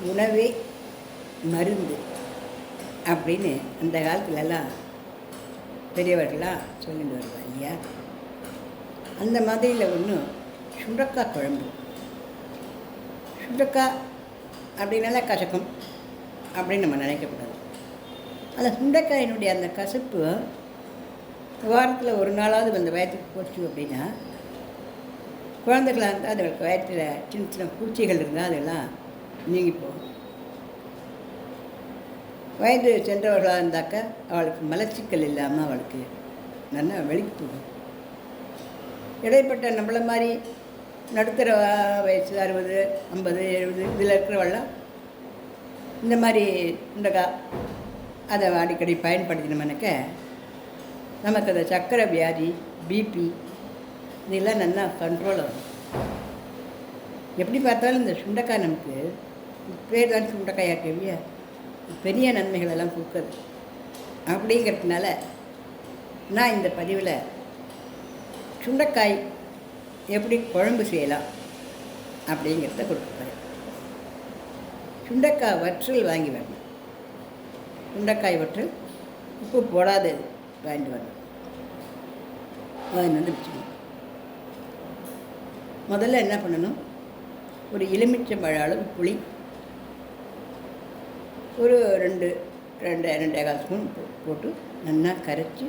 உணவே மருந்து அப்படின்னு அந்த காலத்துலலாம் பெரியவர்களாக சொல்லிட்டு வருவாங்க இல்லையா? அந்த மாதிரியில் ஒன்று சுண்டக்காய் குழம்பு. சுண்டக்காய் அப்படின்னால கசக்கும் அப்படின்னு நம்ம நினைக்கக்கூடாது. அந்த சுண்டைக்காயினுடைய அந்த கசப்பு வாரத்தில் ஒரு நாளாவது அந்த வயத்துக்கு போச்சு அப்படின்னா, குழந்தைகளாக இருந்தால் அதுகளுக்கு வயத்தில் சின்ன சின்ன பூச்சிகள் இருந்தால் அதெல்லாம் நீங்கி போகும். வயது சென்றவர்களாக இருந்தாக்க அவளுக்கு மலச்சிக்கல் இல்லாமல் அவளுக்கு நல்லா வெளிக்கு போகும். இடைப்பட்ட நம்மளை மாதிரி நடுத்தர வயசு 60, 50, 70 இதில் இருக்கிறவெல்லாம் இந்த மாதிரி சுண்டைக்காய் அதை அடிக்கடி பயன்படுத்தினோம்னாக்க நமக்கு அந்த சர்க்கரை வியாதி, பிபி இதெல்லாம் நல்லா கண்ட்ரோல் ஆகும். எப்படி பார்த்தாலும் இந்த சுண்டைக்காய் நமக்கு பேர் தான் சுண்டைக்காயாக இருக்கவில்லையா, பெரிய நன்மைகளெல்லாம் கொடுக்குறது. அப்படிங்கிறதுனால நான் இந்த பதிவில் சுண்டைக்காய் எப்படி குழம்பு செய்யலாம் அப்படிங்கிறத கொடுக்குறேன். சுண்டைக்காய் வற்றல் வாங்கி வரணும். சுண்டைக்காய் வற்றல் உப்பு போடாதது வாங்கிட்டு வரணும். அது வச்சுக்கணும். முதல்ல என்ன பண்ணணும், ஒரு எலுமிச்சம்பழ அளவு புளி, ஒரு 2.25 ஸ்பூன் போட்டு நல்லா கரைச்சி,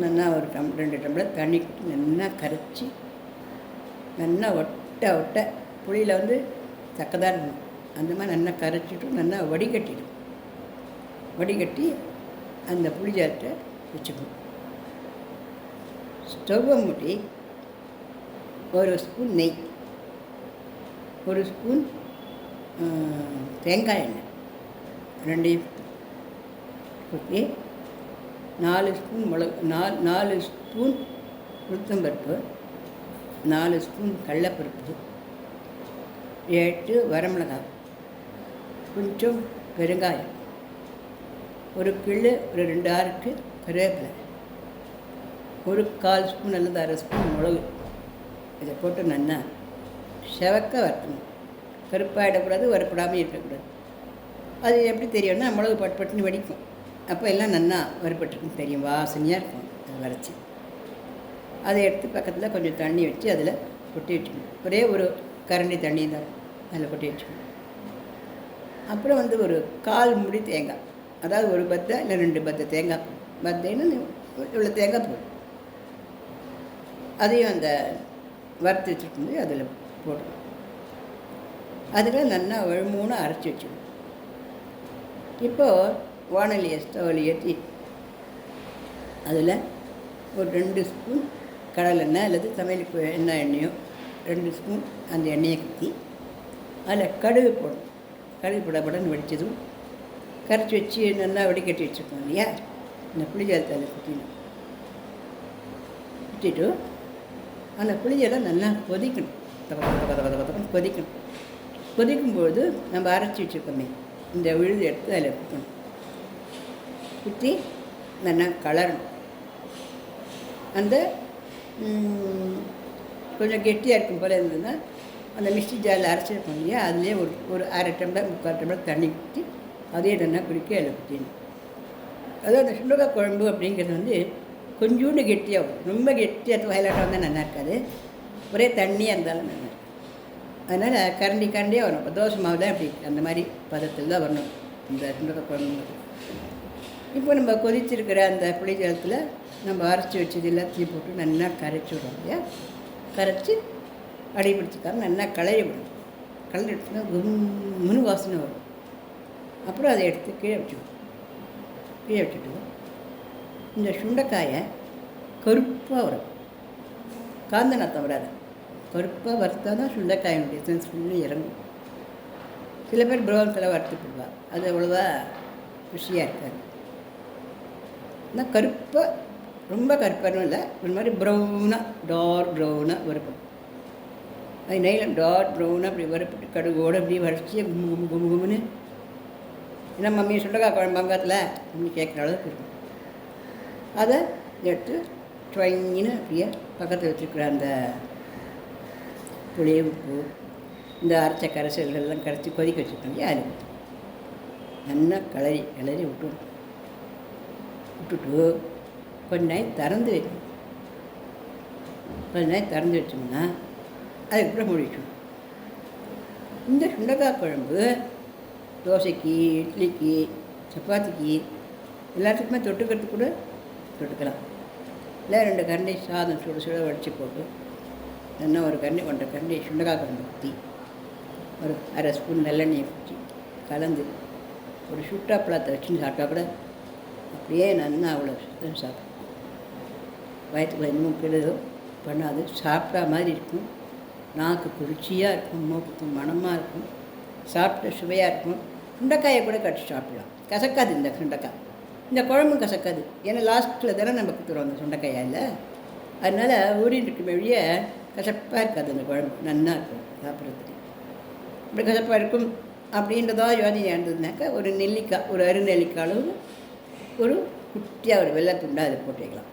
நல்லா ஒரு 2 டம்ளர் தண்ணி கொடுத்து நல்லா கரைச்சி, நல்லா ஒட்ட புளியில் வந்து சக்கை இருக்கணும். அந்த மாதிரி நல்லா கரைச்சிட்டு நல்லா வடிகட்டி அந்த புளிஜாரத்தை வச்சுக்கணும். ஸ்டவ்வை மூட்டி ஒரு ஸ்பூன் நெய், ஒரு ஸ்பூன் தேங்காய் எண்ணெய் ரெண்டையும் ஊற்றி 4 ஸ்பூன் மிளகு, 4 ஸ்பூன் உளுத்தம்பருப்பு, 4 ஸ்பூன் கடலைப்பருப்பு, 8 வரமிளகாய், கொஞ்சம் பெருங்காயம், ஒரு கிள்ளு, ஒரு 2 ஆறுக்கு கருவேப்பிலை, ஒரு 1/4 ஸ்பூன் அல்லது 1/2 ஸ்பூன் மிளகு, இதை போட்டு நல்லா செவக்க வறுக்கணும். கருப்பாயிடக்கூடாது, வறுப்படாமல் இருக்கக்கூடாது. அது எப்படி தெரியும்னா மிளகு பட்டுன்னு வெடிக்கும். அப்போ எல்லாம் நல்லா வறுப்பட்டுருக்குன்னு தெரியும், வாசனையாக இருக்கும். அதை வரைச்சி அதை எடுத்து பக்கத்தில் கொஞ்சம் தண்ணி வச்சு அதில் கொட்டி வச்சுக்கணும். ஒரே ஒரு கரண்டி தண்ணி தான் அதில் கொட்டி வச்சுக்கணும். அப்புறம் வந்து ஒரு 1/4 மூடி தேங்காய், அதாவது ஒரு பத்தை இல்லை 2 பத்தை தேங்காய், பத்தைன்னு இவ்வளோ தேங்காய் போடும். அதையும் அந்த வறுத்து வச்சுட்டு அதில் போடணும். அதில் நல்லா வழுமூணு அரைச்சி வச்சுக்கணும். இப்போது வானொலியை ஸ்டவ்வில் ஏற்றி அதில் ஒரு 2 ஸ்பூன் கடலெண்ணெய் அல்லது சமையலுக்கு எண்ணெயோ 2 ஸ்பூன் அந்த எண்ணெயை ஊற்றி அதில் கடுகு போடணும். கடுகு படன்னு வெடித்ததும் கரைச்சி வச்சு நல்லா வடிகட்டி வச்சுருக்கோம் இல்லையா, இந்த புளிஜலத்தை அதில் ஊற்றிட்டு அந்த புளிஜலம் நல்லா கொதிக்கணும். கொதிக்கணும். கொதிக்கும்போது நம்ம அரைச்சி வச்சுருக்கோமே இந்த விழுது எடுத்து அதில் ஊற்றணும். ஊற்றி நல்லா கலரணும். அந்த கொஞ்சம் கெட்டியாக இருக்கும் போல் இருந்ததுன்னா அந்த மிக்ஸி ஜாரில் அரைச்சிருக்கோம் இல்லையா, அதுலேயே ஒரு 1/2 டம்ளர் 3/4 டம்ளர் தண்ணி ஊற்றி அதையே நல்லா குடிக்க அதில் ஊற்றிடணும். அதாவது அந்த சுண்டக்காய் குழம்பு அப்படிங்கிறது வந்து கொஞ்சோண்டு கெட்டியாக வரும். ரொம்ப கெட்டியாக வயலாட்டாக வந்தால் நல்லா இருக்காது, ஒரே தண்ணியாக இருந்தாலும் நல்லா இருக்கும். அதனால் கரண்டியாக வரும். இப்போ தோசை மாவு தான் அப்படி அந்த மாதிரி பதத்தில் தான் வரணும் இந்த சுண்டக்காய் குழம்புங்கிறது. இப்போ நம்ம கொதிச்சிருக்கிற அந்த புளி ஜலத்தில் நம்ம அரைச்சி வச்சது எல்லாத்தையும் போட்டு நல்லா கரைச்சி விடுவோம் இல்லையா. கரைச்சி அடிபிடிச்சிக்காம நல்லா கிளறி விடணும். கிளறி எடுத்துனா கும்முன்னு வாசனை வரும். அப்புறம் அதை எடுத்து கீழே வச்சுட்டு இந்த சுண்டைக்காயை கருப்பாக வரும், காந்த நாத்தம் வராது. கருப்பாக வறுத்தா தான் சுண்டைக்காயினுடைய எசன்ஸ் ஃபுல்லு இறங்கும். சில பேர் ப்ரௌன்ஸில் வறுத்து போடுவாள், அது அவ்வளோவா ருசியாக இருக்காது. ஆனால் கருப்பாக, ரொம்ப கருப்பாகவும் இல்லை, ஒரு மாதிரி ப்ரௌனாக டார்க் ப்ரௌனாக வறுப்படும். அது நெய்யில் டார்க் ப்ரௌனாக அப்படி வறுப்பட்டு கடுகோடு அப்படி வறுச்சி கும்முன்னு ஏன்னா மம்மி சுண்டக்காய் குழம்பு பங்காத்தில் அப்படி கேட்குற அளவுக்கு இருக்கும். அதை எடுத்து ட்ரைன்னு அப்படியே பக்கத்தில் வச்சுருக்கிற அந்த புளி உப்பு இந்த அரைச்ச கரைசல்கள்லாம் கரைச்சி கொதிக்க வச்சுருக்கோம் இல்லையா, அதில் ஊற்றணும். நல்லா கிளறி விட்டுட்டு கொஞ்ச நேரம் திறந்து வைக்கணும். கொஞ்ச நேரம் திறந்து வச்சோம்னா அதுக்கப்புறம் மூடிட்டோம். இந்த சுண்டக்காய் குழம்பு தோசைக்கு, இட்லிக்கு, சப்பாத்திக்கு எல்லாத்துக்குமே தொட்டுக்கிறதுக்கு கூட தொட்டுக்கலாம். இல்லை 2 கரண்டி சாதம் சுட வடித்து போட்டு நல்லா ஒரு கரண்டி 1.5 கரண்டி சுண்டக்காய் குழம்பு ஊற்றி ஒரு 1/2 ஸ்பூன் நல்லெண்ணெயை ஊற்றி கலந்து ஒரு சுட்டாப்பழத்தை வச்சுன்னு சாப்பிட்டா கூட அப்படியே நல்லா அவ்வளோ சுத்தம் சாப்பிடும். வயிற்றுக்குள்ள இன்னும் கெடுதோ பண்ணாது, சாப்பிட்டா மாதிரி இருக்கும். நாக்கு குளிர்ச்சியாக இருக்கும், மூக்குக்கு மணமாக இருக்கும், சாப்பிட்ட சுவையாக இருக்கும். சுண்டைக்காயை கூட கடிச்சு சாப்பிடலாம், கசக்காது. இந்த சுண்டைக்காய் இந்த குழம்பும் கசக்காது. ஏன்னா லாஸ்ட்டில் தானே நம்ம கொடுத்துருவோம் அந்த சுண்டைக்காயில். அதனால் ஊறிட்டு இருக்குமே வழிய கசப்பாக இருக்காது. அந்த குழம்பு நல்லா இருக்கும் சாப்பிட்றதுக்கு. இப்படி கசப்பாக இருக்கும் அப்படின்றதா யோசனை இருந்ததுனாக்கா ஒரு நெல்லிக்காய், ஒரு அருநெல்லிக்காய் அளவு ஒரு குட்டியாக ஒரு வெள்ளை துண்டாக அதை போட்டு வைக்கலாம்.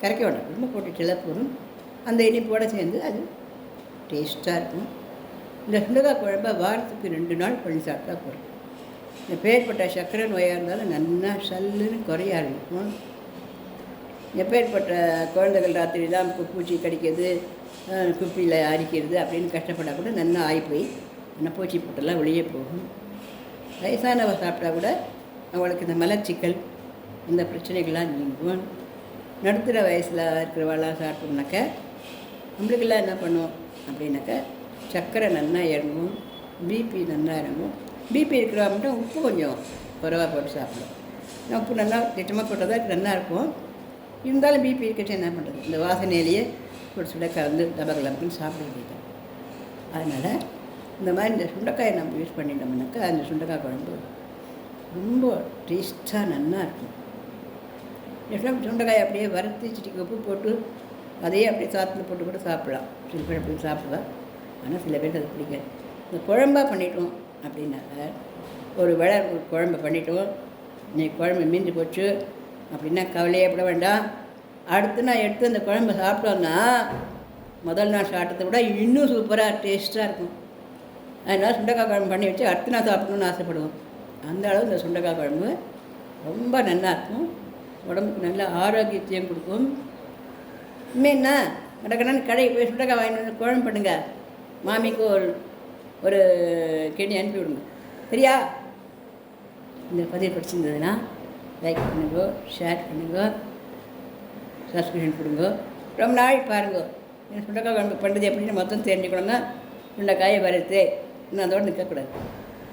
கரைக்க வேண்டாம், ரொம்ப போட்டுட்டுலாம் போதும். அந்த இனிப்போடு சேர்ந்து அது டேஸ்ட்டாக இருக்கும். இந்த சுண்டக்காய் குழம்பை வாரத்துக்கு 2 நாள் பண்ணி சாப்பிட்டா போதும். இந்த பேர்பட்ட சர்க்கரை நோயாக இருந்தாலும் நல்லா சல்லுன்னு குறைய ஆரம்பிக்கும். எப்பேற்பட்ட குழந்தைகள் ராத்திரிலாம் பூச்சி கடிக்கிறது, குப்பியில் அரிக்கிறது அப்படின்னு கஷ்டப்பட்டால் கூட நல்லா ஆகி போய் அந்த பூச்சி போட்டெல்லாம் வெளியே போகும். வயசானவ சாப்பிட்டா கூட அவளுக்கு இந்த மலச்சிக்கல் இந்த பிரச்சனைகள்லாம் நீங்கும். நடுத்தர வயசில் இருக்கிறவெல்லாம் சாப்பிட்டோம்னாக்க நம்மளுக்கெல்லாம் என்ன பண்ணுவோம் அப்படின்னாக்கா சர்க்கரை நல்லா இறங்கும், பிபி நல்லா இறங்கும். பிபி இருக்கிறவா மட்டும் உப்பு கொஞ்சம் குறைவாக போட்டு சாப்பிடும். உப்பு நல்லா திட்டமாக போட்டால் தான் நல்லா இருக்கும். இருந்தாலும் பிபி இருக்கச்சு என்ன பண்ணுறது, இந்த வாசனையிலேயே சுட கலந்து டபகலப்புன்னு சாப்பிட வேண்டியது. அதனால் இந்த மாதிரி இந்த சுண்டைக்காயை நம்ம யூஸ் பண்ணிட்டோம்னாக்கா அந்த சுண்டைக்காய் குழம்பு ரொம்ப டேஸ்ட்டாக நல்லா இருக்கும். எப்படியும் சுண்டைக்காயை அப்படியே வறுத்து சிட்டிக்கு உப்பு போட்டு அதையே அப்படியே சாத்தில் போட்டு கூட சாப்பிடலாம். சில பேர் அப்படி சாப்பிடுவேன், ஆனால் சில பேருக்கு அது பிடிக்காது. இந்த குழம்பாக பண்ணிட்டோம் அப்படின்னாக்க ஒரு குழம்பு பண்ணிட்டோம், இன்னைக்கு குழம்பு மீந்து போச்சு அப்படின்னா கவலையே பட வேண்டாம். அடுத்து நான் எடுத்து அந்த குழம்பு சாப்பிட்டோன்னா முதல் நாள் சாப்பிட்டதை விட இன்னும் சூப்பராக டேஸ்ட்டாக இருக்கும். அதனால் சுண்டைக்காய் குழம்பு பண்ணி வச்சு அடுத்து நான் சாப்பிடணுன்னு ஆசைப்படுவோம். அந்த அளவு இந்த சுண்டைக்காய் குழம்பு ரொம்ப நல்லாயிருக்கும், உடம்புக்கு நல்ல ஆரோக்கியத்தையும் கொடுக்கும். இனிமேன்னா கடற்கடான்னு கடைக்கு போய் சுண்டைக்காய் வாங்கிட்டு வந்து குழம்பு பண்ணுங்க, மாமிக்கு ஒரு கிணி அனுப்பி விடுங்க, சரியா? இந்த பதிவு பிடிச்சிருந்ததுன்னா லைக் பண்ணுங்க, ஷேர் பண்ணுங்க, சப்ஸ்கிரிப்ஷன் கொடுங்க. ரொம்ப நாள் பாருங்க. சுண்டைக்காய் குழம்பு பண்ணுறது எப்படின்னு மொத்தம் தெரிஞ்சுக்கணுங்க. சுண்டைக்காயை வறுத்து இன்னும் அதோடு நிற்கக்கூடாது.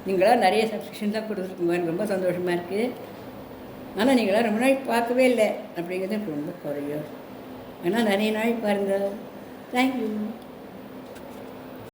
நீங்களாம் நிறைய சப்ஸ்கிரிப்ஷன் தான் கொடுத்துருக்குங்க, ரொம்ப சந்தோஷமாக இருக்குது. ஆனால் நீங்களாம் ரொம்ப நாள் பார்க்கவே இல்லை அப்படிங்கிறது எனக்கு ரொம்ப குறையும். ஆனால் நிறைய நாள் பாருங்கள். தேங்க்யூ.